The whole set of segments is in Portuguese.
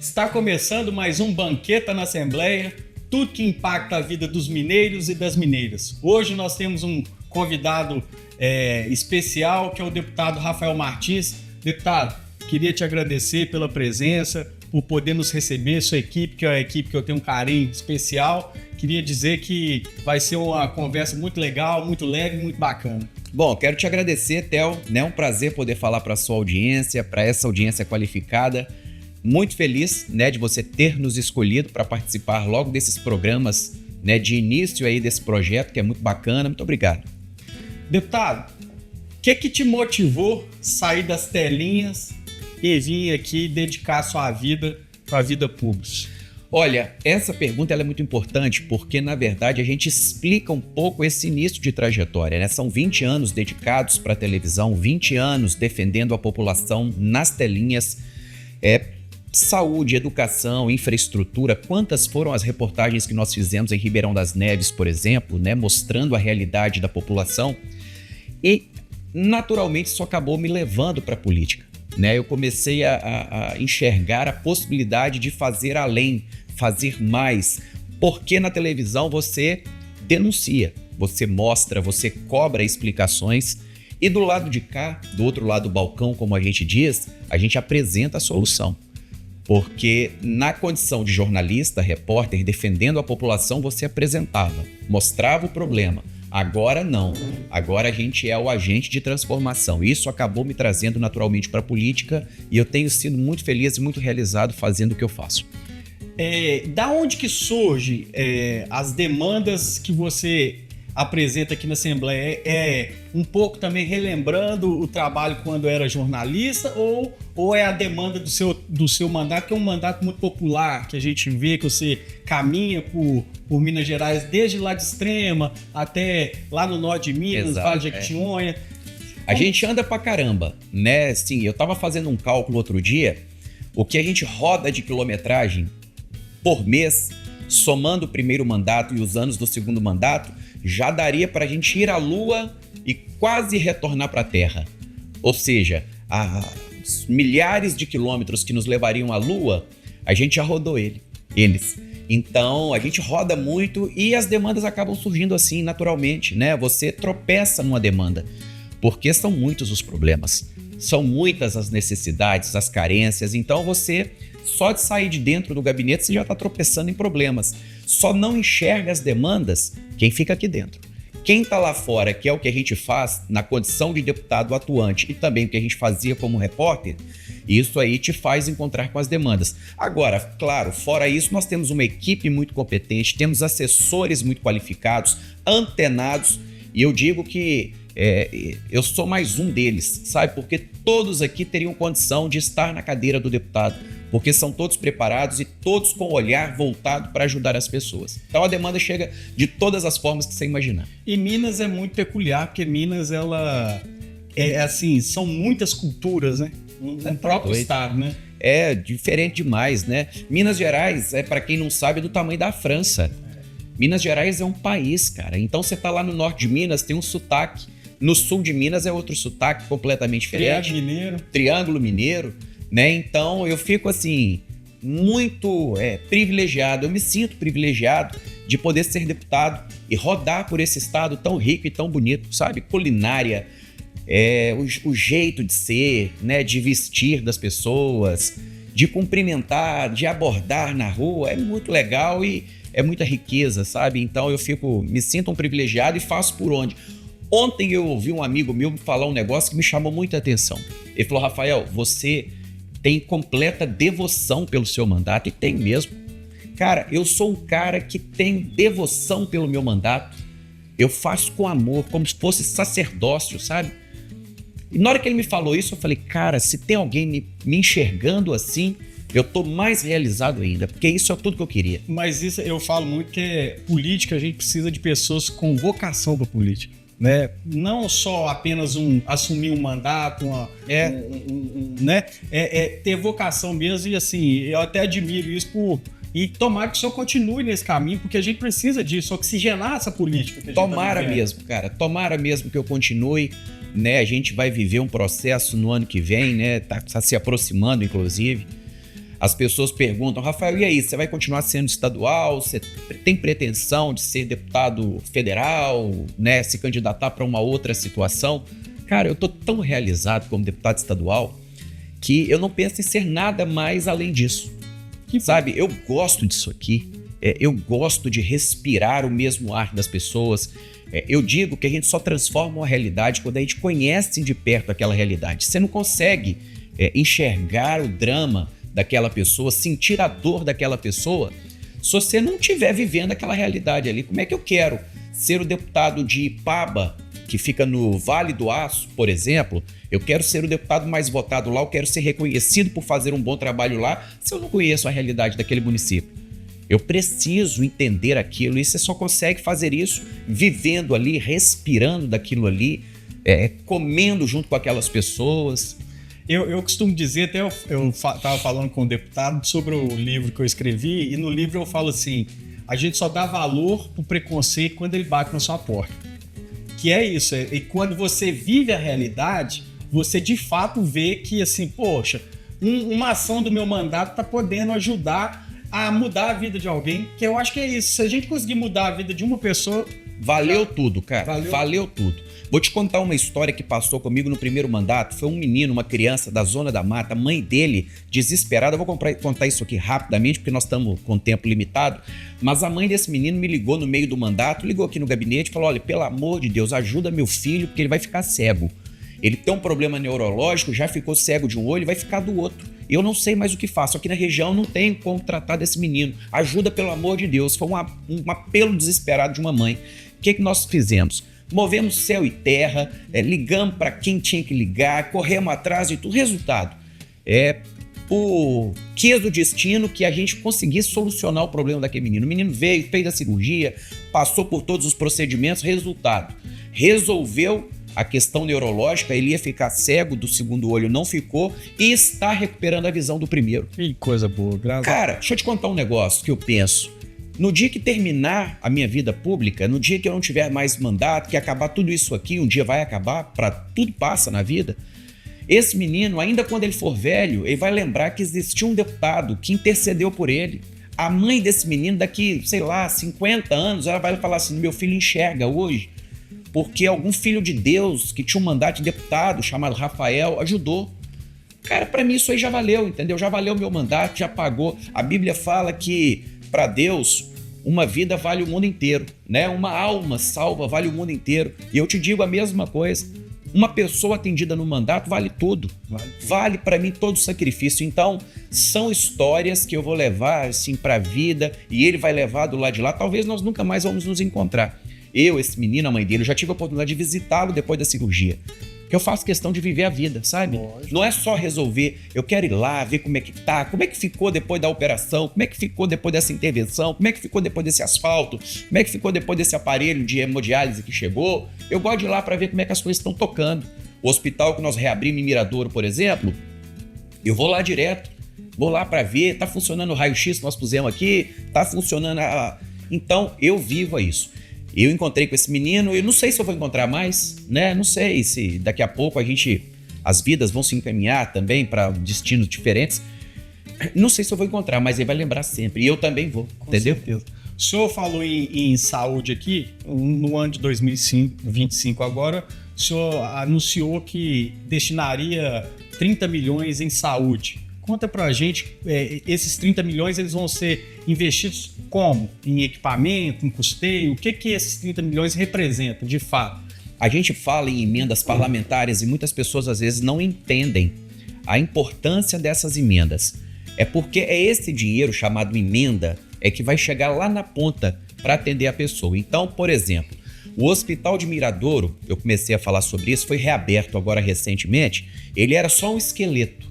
Está começando mais um Banqueta na Assembleia, tudo que impacta a vida dos mineiros e das mineiras. Hoje nós temos um convidado especial, que é o deputado Rafael Martins. Deputado, queria te agradecer pela presença, por poder nos receber, sua equipe, que é uma equipe que eu tenho um carinho especial. Queria dizer que vai ser uma conversa muito legal, muito leve, muito bacana. Bom, quero te agradecer, Theo, né? Um prazer poder falar para a sua audiência, para essa audiência qualificada. Muito feliz, né, de você ter nos escolhido para participar logo desses programas, né, de início aí desse projeto, que é muito bacana. Muito obrigado. Deputado, o que te motivou a sair das telinhas e vir aqui dedicar sua vida para a vida pública? Olha, essa pergunta ela é muito importante porque, na verdade, a gente explica um pouco esse início de trajetória, né? São 20 anos dedicados para a televisão, 20 anos defendendo a população nas telinhas, saúde, educação, infraestrutura. Quantas foram as reportagens que nós fizemos em Ribeirão das Neves, por exemplo, né? Mostrando a realidade da população. E, naturalmente, isso acabou me levando para a política, né? Eu comecei a enxergar a possibilidade de fazer além, fazer mais, porque na televisão você denuncia, você mostra, você cobra explicações e do lado de cá, do outro lado do balcão, como a gente diz, a gente apresenta a solução. Porque na condição de jornalista, repórter, defendendo a população, você apresentava, mostrava o problema. Agora não, agora a gente é o agente de transformação. Isso acabou me trazendo naturalmente para a política e eu tenho sido muito feliz e muito realizado fazendo o que eu faço. Da onde que surge as demandas que você apresenta aqui na Assembleia? Um pouco também relembrando o trabalho quando era jornalista ou é a demanda do seu mandato, que é um mandato muito popular, que a gente vê que você caminha por Minas Gerais, desde lá de Extrema até lá no norte de Minas, Exato, Vale de Jequitinhonha. A gente anda pra caramba, né? Sim, eu tava fazendo um cálculo outro dia, o que a gente roda de quilometragem por mês, somando o primeiro mandato e os anos do segundo mandato, já daria para a gente ir à Lua e quase retornar para a Terra. Ou seja, os milhares de quilômetros que nos levariam à Lua, a gente já rodou eles. Então, a gente roda muito e as demandas acabam surgindo assim, naturalmente, né? Você tropeça numa demanda, porque são muitos os problemas, são muitas as necessidades, as carências. Então, você, só de sair de dentro do gabinete, você já está tropeçando em problemas. Só não enxerga as demandas quem fica aqui dentro. Quem está lá fora, que é o que a gente faz na condição de deputado atuante e também o que a gente fazia como repórter, isso aí te faz encontrar com as demandas. Agora, claro, fora isso, nós temos uma equipe muito competente, temos assessores muito qualificados, antenados, e eu digo que eu sou mais um deles, sabe? Porque todos aqui teriam condição de estar na cadeira do deputado, porque são todos preparados e todos com o olhar voltado para ajudar as pessoas. Então a demanda chega de todas as formas que você imaginar. E Minas é muito peculiar, porque Minas, ela assim, são muitas culturas, né? No próprio estado, né? É diferente demais, né? Minas Gerais, para quem não sabe, é do tamanho da França. Minas Gerais é um país, cara. Então você tá lá no norte de Minas, tem um sotaque. No sul de Minas é outro sotaque completamente diferente. Triângulo Mineiro, né? Então eu fico assim, muito privilegiado. Eu me sinto privilegiado de poder ser deputado e rodar por esse estado tão rico e tão bonito, sabe? Culinária, o jeito de ser, né? De vestir das pessoas, de cumprimentar, de abordar na rua, é muito legal e é muita riqueza, sabe? Então eu me sinto um privilegiado e faço por onde. Ontem eu ouvi um amigo meu me falar um negócio que me chamou muita atenção. Ele falou: Rafael, você tem completa devoção pelo seu mandato, e tem mesmo. Cara, eu sou um cara que tem devoção pelo meu mandato. Eu faço com amor, como se fosse sacerdócio, sabe? E na hora que ele me falou isso, eu falei: cara, se tem alguém me enxergando assim, eu tô mais realizado ainda, porque isso é tudo que eu queria. Mas isso eu falo muito, que política, a gente precisa de pessoas com vocação para política, né? Não só apenas assumir um mandato, né? Ter vocação mesmo. E assim, eu até admiro isso e tomara que o senhor continue nesse caminho, porque a gente precisa disso, oxigenar essa política que a gente tomara mesmo, cara, tomara mesmo que eu continue, né? A gente vai viver um processo no ano que vem, né? Tá se aproximando, inclusive. As pessoas perguntam, Rafael, e aí, você vai continuar sendo estadual? Você tem pretensão de ser deputado federal, né? Se candidatar para uma outra situação? Cara, eu tô tão realizado como deputado estadual que eu não penso em ser nada mais além disso. Sabe, eu gosto disso aqui, eu gosto de respirar o mesmo ar das pessoas. Eu digo que a gente só transforma uma realidade quando a gente conhece de perto aquela realidade. Você não consegue enxergar o drama daquela pessoa, sentir a dor daquela pessoa, se você não estiver vivendo aquela realidade ali. Como é que eu quero ser o deputado de Ipaba, que fica no Vale do Aço, por exemplo? Eu quero ser o deputado mais votado lá, eu quero ser reconhecido por fazer um bom trabalho lá, se eu não conheço a realidade daquele município. Eu preciso entender aquilo, e você só consegue fazer isso vivendo ali, respirando daquilo ali, comendo junto com aquelas pessoas. Eu costumo dizer, até eu estava falando com um deputado sobre o livro que eu escrevi, e no livro eu falo assim, a gente só dá valor pro preconceito quando ele bate na sua porta. Que é isso, e quando você vive a realidade, você de fato vê que assim, poxa, uma ação do meu mandato está podendo ajudar a mudar a vida de alguém, que eu acho que é isso. Se a gente conseguir mudar a vida de uma pessoa... Valeu tudo, cara. Valeu tudo. Vou te contar uma história que passou comigo no primeiro mandato. Foi um menino, uma criança da Zona da Mata, a mãe dele, desesperada. Eu vou contar isso aqui rapidamente, porque nós estamos com tempo limitado. Mas a mãe desse menino me ligou no meio do mandato, ligou aqui no gabinete e falou, olha, pelo amor de Deus, ajuda meu filho, porque ele vai ficar cego. Ele tem um problema neurológico, já ficou cego de um olho, vai ficar do outro. Eu não sei mais o que faço. Aqui na região não tenho como tratar desse menino. Ajuda, pelo amor de Deus. Foi um apelo desesperado de uma mãe. O que nós fizemos? Movemos céu e terra, ligamos para quem tinha que ligar, corremos atrás e tudo. Resultado, o quis do destino que a gente conseguisse solucionar o problema daquele menino. O menino veio, fez a cirurgia, passou por todos os procedimentos. Resultado, resolveu a questão neurológica, ele ia ficar cego do segundo olho, não ficou, e está recuperando a visão do primeiro. Que coisa boa, graças a Deus. Cara, deixa eu te contar um negócio que eu penso. No dia que terminar a minha vida pública, no dia que eu não tiver mais mandato, que acabar tudo isso aqui, um dia vai acabar, tudo passa na vida, esse menino, ainda quando ele for velho, ele vai lembrar que existiu um deputado que intercedeu por ele. A mãe desse menino, daqui, sei lá, 50 anos, ela vai falar assim, meu filho enxerga hoje, porque algum filho de Deus que tinha um mandato de deputado chamado Rafael ajudou. Cara, pra mim isso aí já valeu, entendeu? Já valeu meu mandato, já pagou. A Bíblia fala que para Deus uma vida vale o mundo inteiro, né? Uma alma salva vale o mundo inteiro. E eu te digo a mesma coisa. Uma pessoa atendida no mandato vale tudo. Vale para mim todo o sacrifício. Então, são histórias que eu vou levar assim para a vida e ele vai levar do lado de lá. Talvez nós nunca mais vamos nos encontrar. Eu, esse menino, a mãe dele, eu já tive a oportunidade de visitá-lo depois da cirurgia. Que eu faço questão de viver a vida, sabe? Lógico. Não é só resolver, eu quero ir lá, ver como é que tá, como é que ficou depois da operação, como é que ficou depois dessa intervenção, como é que ficou depois desse asfalto, como é que ficou depois desse aparelho de hemodiálise que chegou. Eu gosto de ir lá para ver como é que as coisas estão tocando. O hospital que nós reabrimos em Miradouro, por exemplo, eu vou lá direto, vou lá para ver, tá funcionando o raio-x que nós pusemos aqui, tá funcionando Então, eu vivo isso. Eu encontrei com esse menino, eu não sei se eu vou encontrar mais, né? Não sei se daqui a pouco as vidas vão se encaminhar também para destinos diferentes. Não sei se eu vou encontrar, mas ele vai lembrar sempre. E eu também vou, entendeu? Certeza. O senhor falou em saúde aqui, no ano de 2025 agora, o senhor anunciou que destinaria 30 milhões em saúde. Conta pra gente, esses 30 milhões eles vão ser investidos como? Em equipamento, em custeio? O que esses 30 milhões representam, de fato? A gente fala em emendas parlamentares e muitas pessoas às vezes não entendem a importância dessas emendas. É porque é esse dinheiro chamado emenda que vai chegar lá na ponta para atender a pessoa. Então, por exemplo, o Hospital de Miradouro, eu comecei a falar sobre isso, foi reaberto agora recentemente, ele era só um esqueleto.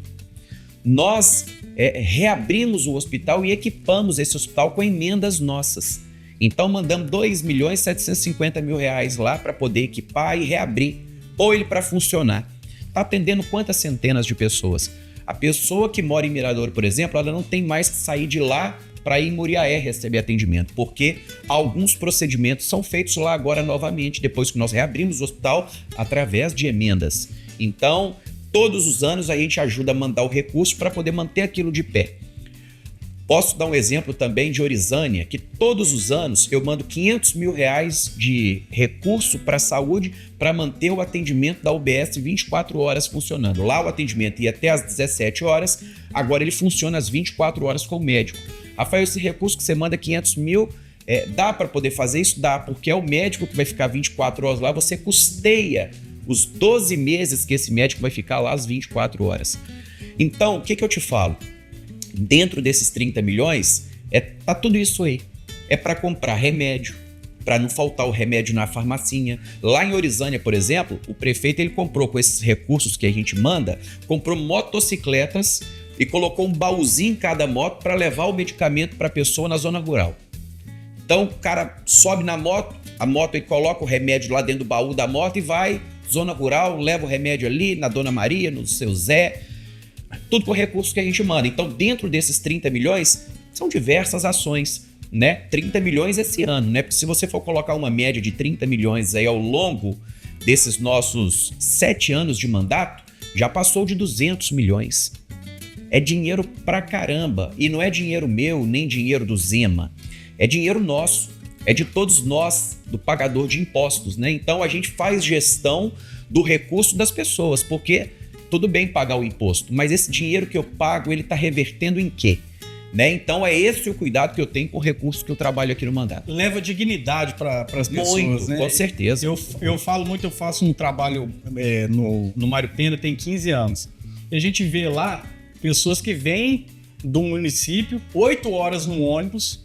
Nós reabrimos o hospital e equipamos esse hospital com emendas nossas. Então mandamos R$2.750.000 lá para poder equipar e reabrir, pôr ele para funcionar. Está atendendo quantas centenas de pessoas? A pessoa que mora em Miradouro, por exemplo, ela não tem mais que sair de lá para ir em Muriaé receber atendimento, porque alguns procedimentos são feitos lá agora novamente, depois que nós reabrimos o hospital através de emendas. Então, todos os anos a gente ajuda a mandar o recurso para poder manter aquilo de pé. Posso dar um exemplo também de Orizânia, que todos os anos eu mando R$500 mil de recurso para a saúde para manter o atendimento da UBS 24 horas funcionando. Lá o atendimento ia até às 17 horas, agora ele funciona às 24 horas com o médico. Rafael, esse recurso que você manda 500 mil, dá para poder fazer isso? Dá, porque é o médico que vai ficar 24 horas lá, você custeia os 12 meses que esse médico vai ficar lá às 24 horas. Então, o que eu te falo? Dentro desses 30 milhões, tá tudo isso aí. É para comprar remédio, para não faltar o remédio na farmacinha. Lá em Orizânia, por exemplo, o prefeito ele comprou com esses recursos que a gente manda, comprou motocicletas e colocou um baúzinho em cada moto para levar o medicamento para a pessoa na zona rural. Então o cara sobe na moto, a moto ele coloca o remédio lá dentro do baú da moto e vai, zona rural, leva o remédio ali na Dona Maria, no seu Zé, tudo com recursos que a gente manda. Então, dentro desses 30 milhões, são diversas ações, né? 30 milhões esse ano, né? Porque se você for colocar uma média de 30 milhões aí ao longo desses nossos 7 anos de mandato, já passou de 200 milhões. É dinheiro pra caramba. E não é dinheiro meu, nem dinheiro do Zema. É dinheiro nosso. É de todos nós, do pagador de impostos, né? Então, a gente faz gestão do recurso das pessoas, porque tudo bem pagar o imposto, mas esse dinheiro que eu pago, ele está revertendo em quê? Né? Então é esse o cuidado que eu tenho com o recurso que eu trabalho aqui no mandato. Leva dignidade para as pessoas, muito, né? Com certeza. Eu falo muito, eu faço um trabalho no Mário Pena, tem 15 anos. E a gente vê lá pessoas que vêm do município, 8 horas no ônibus,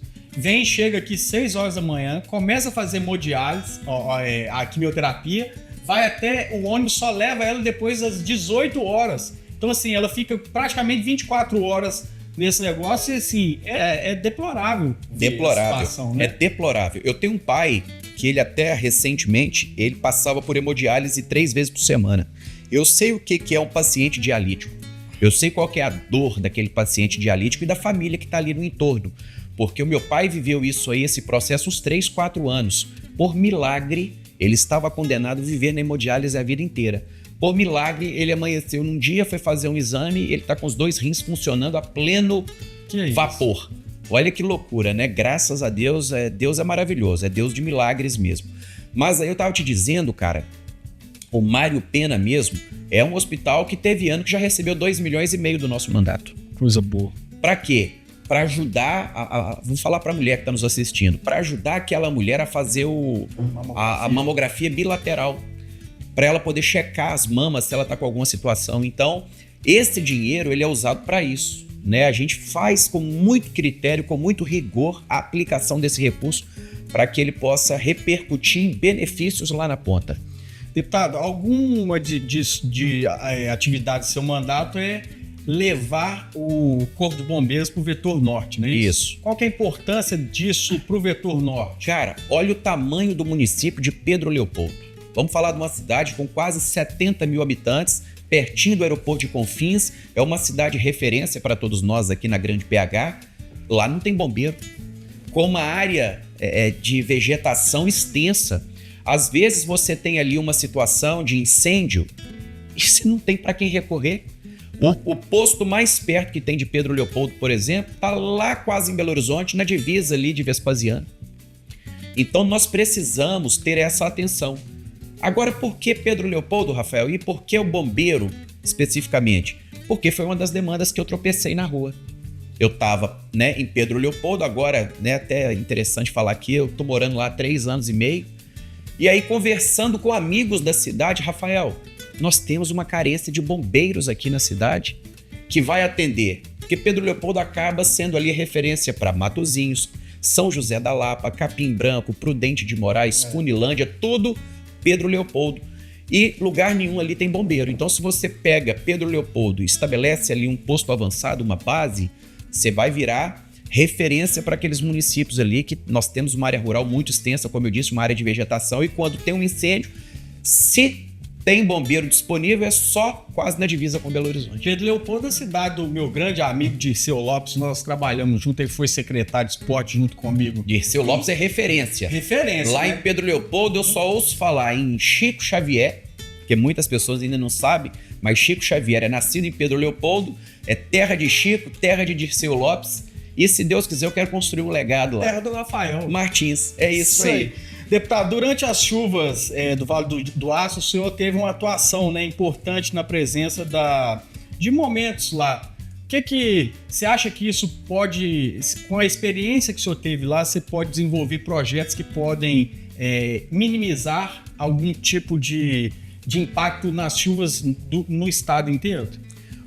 chega aqui 6 horas da manhã, começa a fazer hemodiálise, a quimioterapia, vai até o ônibus, só leva ela depois das 18 horas. Então, assim, ela fica praticamente 24 horas nesse negócio e, assim, é deplorável. Deplorável. Situação, né? É deplorável. Eu tenho um pai que ele até recentemente, ele passava por hemodiálise 3 vezes por semana. Eu sei o que é um paciente dialítico. Eu sei qual que é a dor daquele paciente dialítico e da família que está ali no entorno. Porque o meu pai viveu isso aí, esse processo, uns 3, 4 anos. Por milagre, ele estava condenado a viver na hemodiálise a vida inteira. Por milagre, ele amanheceu num dia, foi fazer um exame e ele está com os 2 rins funcionando a pleno vapor. Olha que loucura, né? Graças a Deus, Deus é maravilhoso, é Deus de milagres mesmo. Mas aí eu estava te dizendo, cara, o Mário Pena mesmo é um hospital que teve ano que já recebeu 2,5 milhões do nosso mandato. Coisa boa. Para quê? Para ajudar, vou falar para a mulher que está nos assistindo, para ajudar aquela mulher a fazer a mamografia bilateral, para ela poder checar as mamas se ela está com alguma situação. Então, esse dinheiro ele é usado para isso, né? A gente faz com muito critério, com muito rigor a aplicação desse recurso para que ele possa repercutir em benefícios lá na ponta. Deputado, alguma de atividade do seu mandato é levar o Corpo de Bombeiros para o Vetor Norte, não é isso? Isso. Qual que é a importância disso para o Vetor Norte? Cara, olha o tamanho do município de Pedro Leopoldo. Vamos falar de uma cidade com quase 70 mil habitantes, pertinho do aeroporto de Confins. É uma cidade referência para todos nós aqui na Grande BH. Lá não tem bombeiro. Com uma área de vegetação extensa. Às vezes você tem ali uma situação de incêndio e você não tem para quem recorrer. O posto mais perto que tem de Pedro Leopoldo, por exemplo, está lá quase em Belo Horizonte, na divisa ali de Vespasiano. Então nós precisamos ter essa atenção. Agora, por que Pedro Leopoldo, Rafael? E por que o bombeiro, especificamente? Porque foi uma das demandas que eu tropecei na rua. Eu estava, né, em Pedro Leopoldo, agora, né, até interessante falar aqui, eu estou morando lá há 3 anos e meio. E aí, conversando com amigos da cidade, Rafael, nós temos uma carência de bombeiros aqui na cidade que vai atender. Porque Pedro Leopoldo acaba sendo ali referência para Matozinhos, São José da Lapa, Capim Branco, Prudente de Moraes, Funilândia, tudo Pedro Leopoldo. E lugar nenhum ali tem bombeiro. Então, se você pega Pedro Leopoldo e estabelece ali um posto avançado, uma base, você vai virar referência para aqueles municípios ali que nós temos uma área rural muito extensa, como eu disse, uma área de vegetação, e quando tem um incêndio, se tem bombeiro disponível, é só quase na divisa com Belo Horizonte. Pedro Leopoldo é a cidade do meu grande amigo Dirceu Lopes, nós trabalhamos junto, ele foi secretário de esporte junto comigo. Dirceu Lopes é referência. Referência, lá, né? Em Pedro Leopoldo eu só ouço falar em Chico Xavier, porque muitas pessoas ainda não sabem, mas Chico Xavier é nascido em Pedro Leopoldo, é terra de Chico, terra de Dirceu Lopes, E se Deus quiser, eu quero construir um legado lá. Terra do Rafael Martins, é isso aí. Deputado, durante as chuvas do Vale do Aço, o senhor teve uma atuação, né, importante na presença de momentos lá. O que você acha que isso pode, com a experiência que o senhor teve lá, você pode desenvolver projetos que podem minimizar algum tipo de impacto nas chuvas no estado inteiro?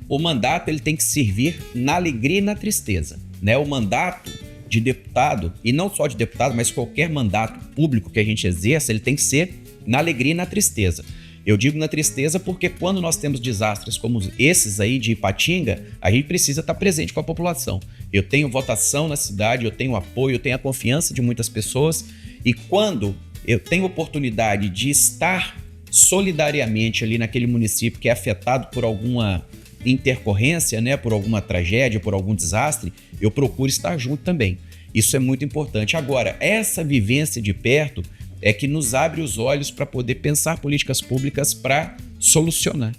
O mandato ele tem que servir na alegria e na tristeza, né? O mandato de deputado, e não só de deputado, mas qualquer mandato público que a gente exerça, ele tem que ser na alegria e na tristeza. Eu digo na tristeza porque quando nós temos desastres como esses aí de Ipatinga, a gente precisa estar presente com a população. Eu tenho votação na cidade, eu tenho apoio, eu tenho a confiança de muitas pessoas, e quando eu tenho oportunidade de estar solidariamente ali naquele município que é afetado por alguma intercorrência, né, por alguma tragédia, por algum desastre, eu procuro estar junto também. Isso é muito importante. Agora, essa vivência de perto é que nos abre os olhos para poder pensar políticas públicas para solucionar,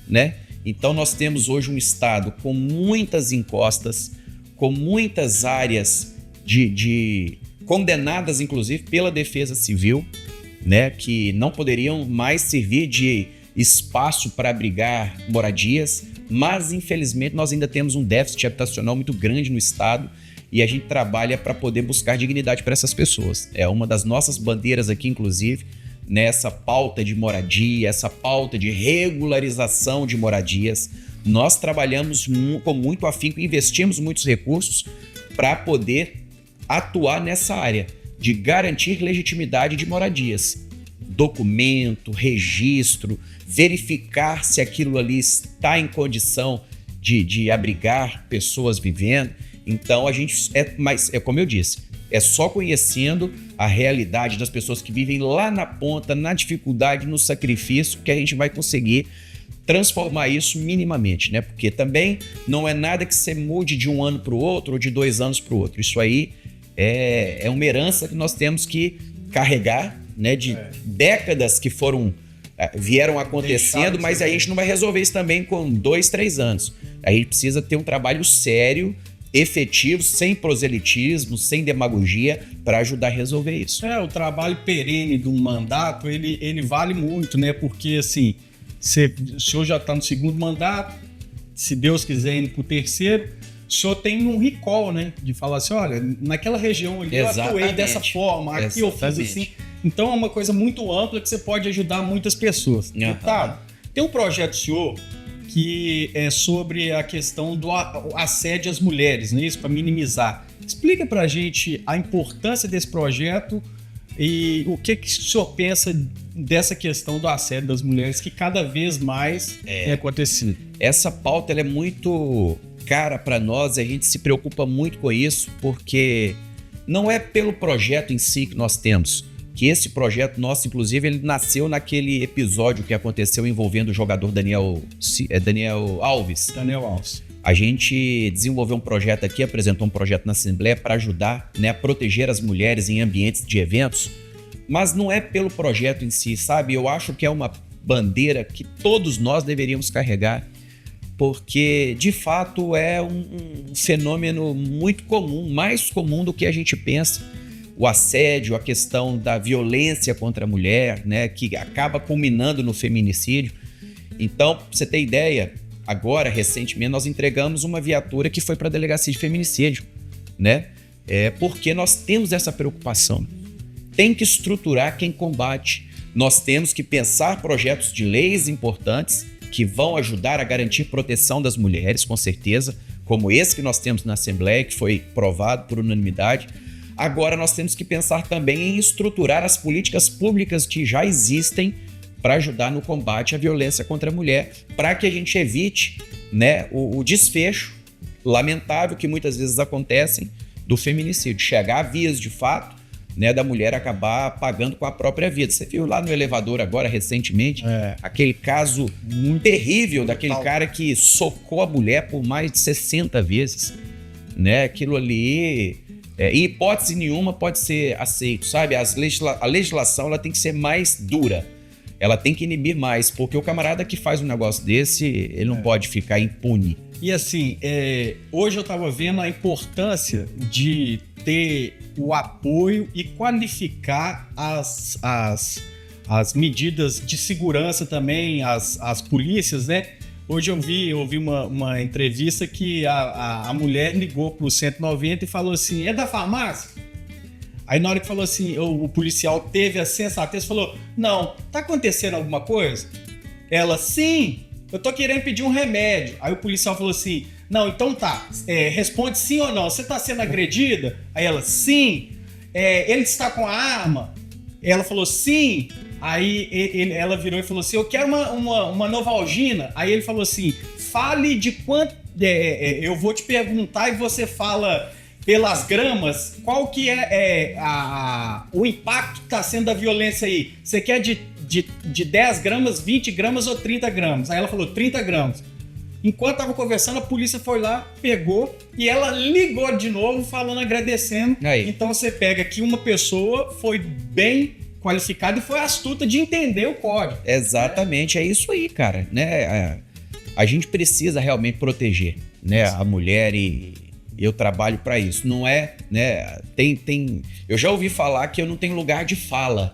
né? Então nós temos hoje um estado com muitas encostas, com muitas áreas condenadas, inclusive, pela Defesa Civil, né, que não poderiam mais servir de espaço para abrigar moradias, mas infelizmente nós ainda temos um déficit habitacional muito grande no estado e a gente trabalha para poder buscar dignidade para essas pessoas. É uma das nossas bandeiras aqui, inclusive, nessa pauta de moradia, essa pauta de regularização de moradias. Nós trabalhamos com muito afinco, investimos muitos recursos para poder atuar nessa área de garantir legitimidade de moradias. Documento, registro, verificar se aquilo ali está em condição de abrigar pessoas vivendo. Então a gente, mas é como eu disse, é só conhecendo a realidade das pessoas que vivem lá na ponta, na dificuldade, no sacrifício, que a gente vai conseguir transformar isso minimamente, né? Porque também não é nada que você mude de um ano para o outro ou de 2 anos para o outro. Isso aí é uma herança que nós temos que carregar, né? De décadas que vieram acontecendo, mas a gente não vai resolver isso também com 2, 3 anos. A gente precisa ter um trabalho sério, efetivo, sem proselitismo, sem demagogia, para ajudar a resolver isso. O trabalho perene de um mandato, ele vale muito, né? Porque, assim, o senhor já está no 2º mandato, se Deus quiser indo para o 3º, o senhor tem um recall, né? De falar assim, olha, naquela região ali eu atuei dessa forma, aqui eu fiz assim. Então é uma coisa muito ampla que você pode ajudar muitas pessoas. Deputado, tem um projeto do senhor que é sobre a questão do assédio às mulheres, não é isso? Para minimizar. Explica pra gente a importância desse projeto e o que o senhor pensa dessa questão do assédio das mulheres que cada vez mais tem acontecido. Essa pauta ela é muito cara para nós e a gente se preocupa muito com isso porque não é pelo projeto em si que nós temos. Que esse projeto nosso, inclusive, ele nasceu naquele episódio que aconteceu envolvendo o jogador Daniel Alves. A gente desenvolveu um projeto aqui, apresentou um projeto na Assembleia para ajudar, né, a proteger as mulheres em ambientes de eventos, mas não é pelo projeto em si, sabe? Eu acho que é uma bandeira que todos nós deveríamos carregar, porque, de fato, é um fenômeno muito comum, mais comum do que a gente pensa. O assédio, a questão da violência contra a mulher, né, que acaba culminando no feminicídio. Então, pra você ter ideia, agora, recentemente, nós entregamos uma viatura que foi para a delegacia de feminicídio, né? Porque nós temos essa preocupação. Tem que estruturar quem combate. Nós temos que pensar projetos de leis importantes que vão ajudar a garantir proteção das mulheres, com certeza, como esse que nós temos na Assembleia, que foi provado por unanimidade. Agora nós temos que pensar também em estruturar as políticas públicas que já existem para ajudar no combate à violência contra a mulher, para que a gente evite, né, o desfecho lamentável que muitas vezes acontecem do feminicídio. Chegar a vias de fato, né, da mulher acabar pagando com a própria vida. Você viu lá no elevador agora, recentemente, aquele caso muito terrível daquele cara que socou a mulher por mais de 60 vezes. Né? Aquilo ali... em hipótese nenhuma pode ser aceito, sabe? A legislação ela tem que ser mais dura, ela tem que inibir mais, porque o camarada que faz um negócio desse, ele não pode ficar impune, E assim, hoje eu estava vendo a importância de ter o apoio e qualificar as medidas de segurança também, as polícias, né? Hoje eu ouvi uma entrevista que a mulher ligou pro 190 e falou assim, é da farmácia? Aí na hora que falou assim, o policial teve a sensatez e falou, não, tá acontecendo alguma coisa? Ela, sim, eu tô querendo pedir um remédio. Aí o policial falou assim, não, então tá, responde sim ou não, você tá sendo agredida? Aí ela, sim, ele está com a arma? Ela falou, sim. Aí ela virou e falou assim, eu quero uma Novalgina. Aí ele falou assim, fale de quanto... eu vou te perguntar e você fala pelas gramas, qual que é o impacto que está sendo da violência aí? Você quer de 10 gramas, 20 gramas ou 30 gramas? Aí ela falou 30 gramas. Enquanto estava conversando, a polícia foi lá, pegou e ela ligou de novo, falando, agradecendo. Aí. Então você pega que uma pessoa foi bem qualificada e foi astuta de entender o código. Exatamente, é isso aí, cara. Né? A gente precisa realmente proteger, né, a mulher e eu trabalho para isso. Não é, né? Eu já ouvi falar que eu não tenho lugar de fala,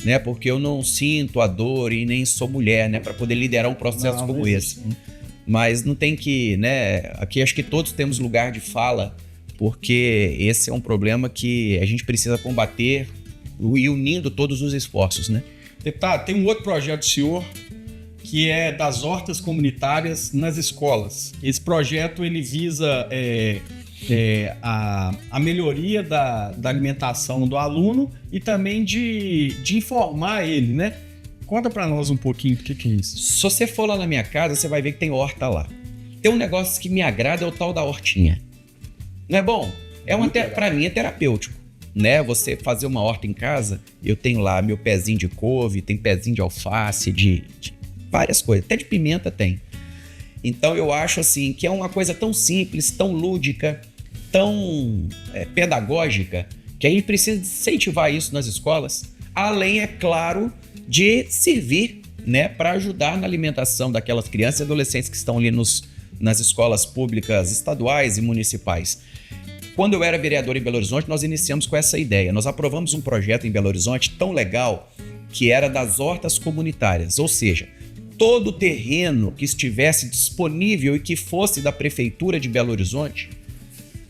né? Porque eu não sinto a dor e nem sou mulher, né? Para poder liderar um processo como esse. Mas não tem que, né? Aqui acho que todos temos lugar de fala, porque esse é um problema que a gente precisa combater e unindo todos os esforços, né? Deputado, tem um outro projeto do senhor que é das hortas comunitárias nas escolas. Esse projeto ele visa a melhoria da alimentação do aluno e também de informar ele, né? Conta para nós um pouquinho o que é isso. Se você for lá na minha casa, você vai ver que tem horta lá. Tem um negócio que me agrada, é o tal da hortinha. Não é bom? Para mim é terapêutico, né? Você fazer uma horta em casa, eu tenho lá meu pezinho de couve, tem pezinho de alface, de várias coisas, até de pimenta tem. Então eu acho assim que é uma coisa tão simples, tão lúdica, tão pedagógica, que a gente precisa incentivar isso nas escolas, além, é claro, de servir, né, para ajudar na alimentação daquelas crianças e adolescentes que estão ali nas escolas públicas estaduais e municipais. Quando eu era vereador em Belo Horizonte, nós iniciamos com essa ideia. Nós aprovamos um projeto em Belo Horizonte tão legal que era das hortas comunitárias, ou seja, todo o terreno que estivesse disponível e que fosse da Prefeitura de Belo Horizonte,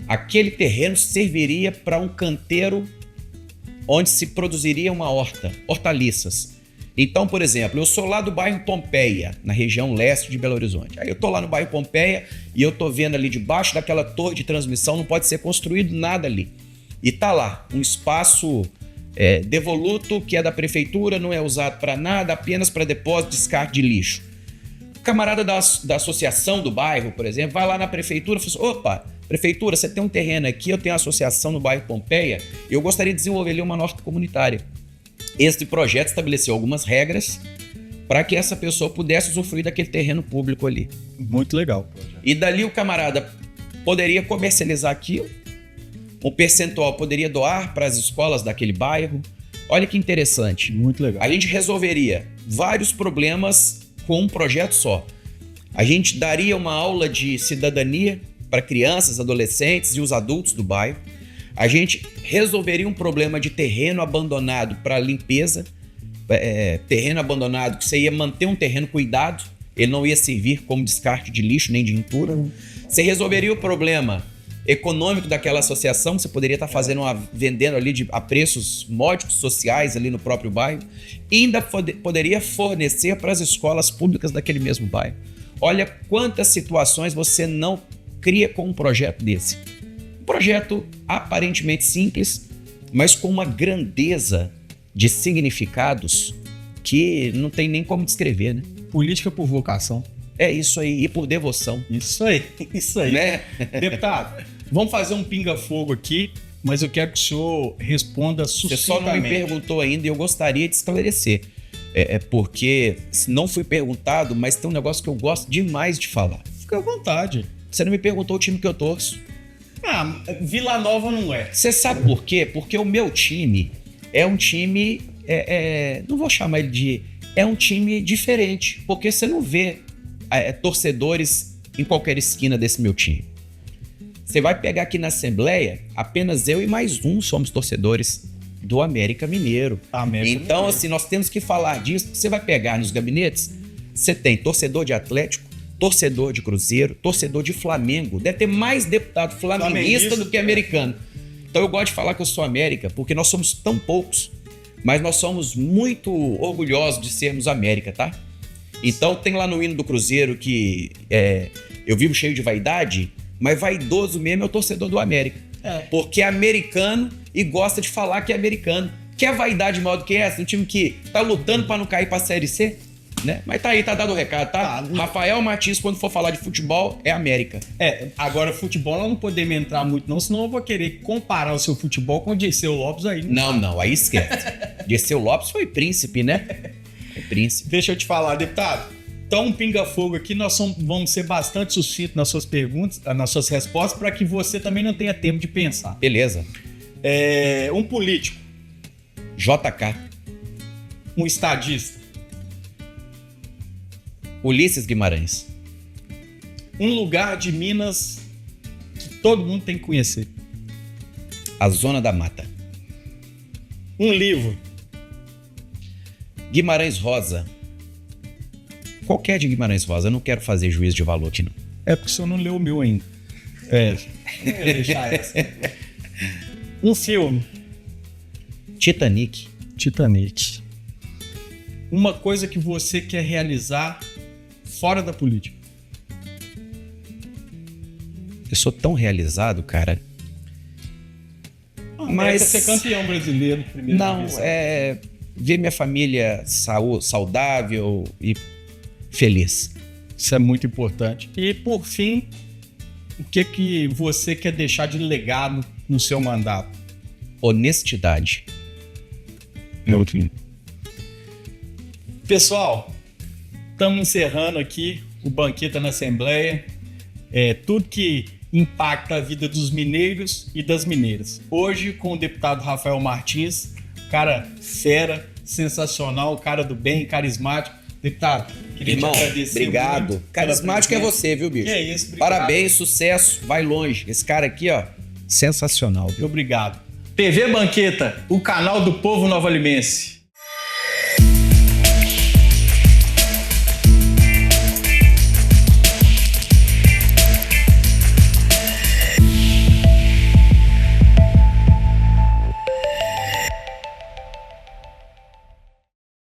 aquele terreno serviria para um canteiro onde se produziria uma horta, hortaliças. Então, por exemplo, eu sou lá do bairro Pompeia, na região leste de Belo Horizonte. Aí eu tô lá no bairro Pompeia e eu tô vendo ali debaixo daquela torre de transmissão, não pode ser construído nada ali. E tá lá, um espaço devoluto que é da prefeitura, não é usado para nada, apenas para depósito, descarte de lixo. O camarada da associação do bairro, por exemplo, vai lá na prefeitura e fala assim, opa, prefeitura, você tem um terreno aqui, eu tenho uma associação no bairro Pompeia, e eu gostaria de desenvolver ali uma horta comunitária. Este projeto estabeleceu algumas regras para que essa pessoa pudesse usufruir daquele terreno público ali. Muito legal. E dali o camarada poderia comercializar aquilo, um percentual poderia doar para as escolas daquele bairro. Olha que interessante. Muito legal. A gente resolveria vários problemas com um projeto só. A gente daria uma aula de cidadania para crianças, adolescentes e os adultos do bairro. A gente resolveria um problema de terreno abandonado para limpeza, terreno abandonado que você ia manter um terreno cuidado, ele não ia servir como descarte de lixo nem de entulho. Você resolveria o problema econômico daquela associação, você poderia estar vendendo ali a preços módicos sociais ali no próprio bairro, e ainda poderia fornecer para as escolas públicas daquele mesmo bairro. Olha quantas situações você não cria com um projeto desse. Um projeto aparentemente simples, mas com uma grandeza de significados que não tem nem como descrever, né? Política por vocação. É isso aí, e por devoção. Isso aí, né? Deputado, vamos fazer um pinga-fogo aqui, mas eu quero que o senhor responda sucintamente. Você só não me perguntou ainda e eu gostaria de esclarecer. Porque não fui perguntado, mas tem um negócio que eu gosto demais de falar. Fica à vontade. Você não me perguntou o time que eu torço. Vila Nova não é. Você sabe por quê? Porque o meu time é um time... não vou chamar ele de... É um time diferente, porque você não vê torcedores em qualquer esquina desse meu time. Você vai pegar aqui na Assembleia, apenas eu e mais um somos torcedores do América Mineiro. Então, assim, nós temos que falar disso. Você vai pegar nos gabinetes, você tem torcedor de Atlético, torcedor de Cruzeiro, torcedor de Flamengo. Deve ter mais deputado flamenguista do que americano. Então eu gosto de falar que eu sou América, porque nós somos tão poucos, mas nós somos muito orgulhosos de sermos América, tá? Então tem lá no hino do Cruzeiro que eu vivo cheio de vaidade, mas vaidoso mesmo é o torcedor do América. Porque é americano e gosta de falar que é americano. Quer vaidade maior do que essa? Um time que tá lutando pra não cair pra Série C? Né? Mas tá aí, tá dado o recado, tá? Rafael Martins, quando for falar de futebol, é América. Agora futebol nós não podemos entrar muito não, senão eu vou querer comparar o seu futebol com o Dirceu Lopes aí. Não, aí esquece. Dirceu Lopes foi príncipe, né? É príncipe. Deixa eu te falar, deputado. Então, um pinga-fogo aqui, nós vamos ser bastante sucintos nas suas perguntas, nas suas respostas, para que você também não tenha tempo de pensar. Beleza. Um político. JK. Um estadista. Ulisses Guimarães. Um lugar de Minas que todo mundo tem que conhecer. A Zona da Mata. Um livro. Guimarães Rosa. Qualquer de Guimarães Rosa. Eu não quero fazer juízo de valor aqui, não. É porque o senhor não leu o meu ainda. Não ia deixar essa. Um filme. Titanic. Uma coisa que você quer realizar fora da política. Eu sou tão realizado, cara. Mas ser campeão brasileiro primeiro. Não, ver minha família saudável e feliz. Isso é muito importante. E por fim, o que você quer deixar de legado no seu mandato? Honestidade. Pessoal, estamos encerrando aqui o Banqueta na Assembleia. Tudo que impacta a vida dos mineiros e das mineiras. Hoje, com o deputado Rafael Martins, cara fera, sensacional, cara do bem, carismático. Deputado, queria te agradecer. Obrigado. Carismático é você, viu, bicho? Que é isso, obrigado. Parabéns, sucesso, vai longe. Esse cara aqui, ó, sensacional. Viu? Obrigado. TV Banqueta, o canal do povo novalimense.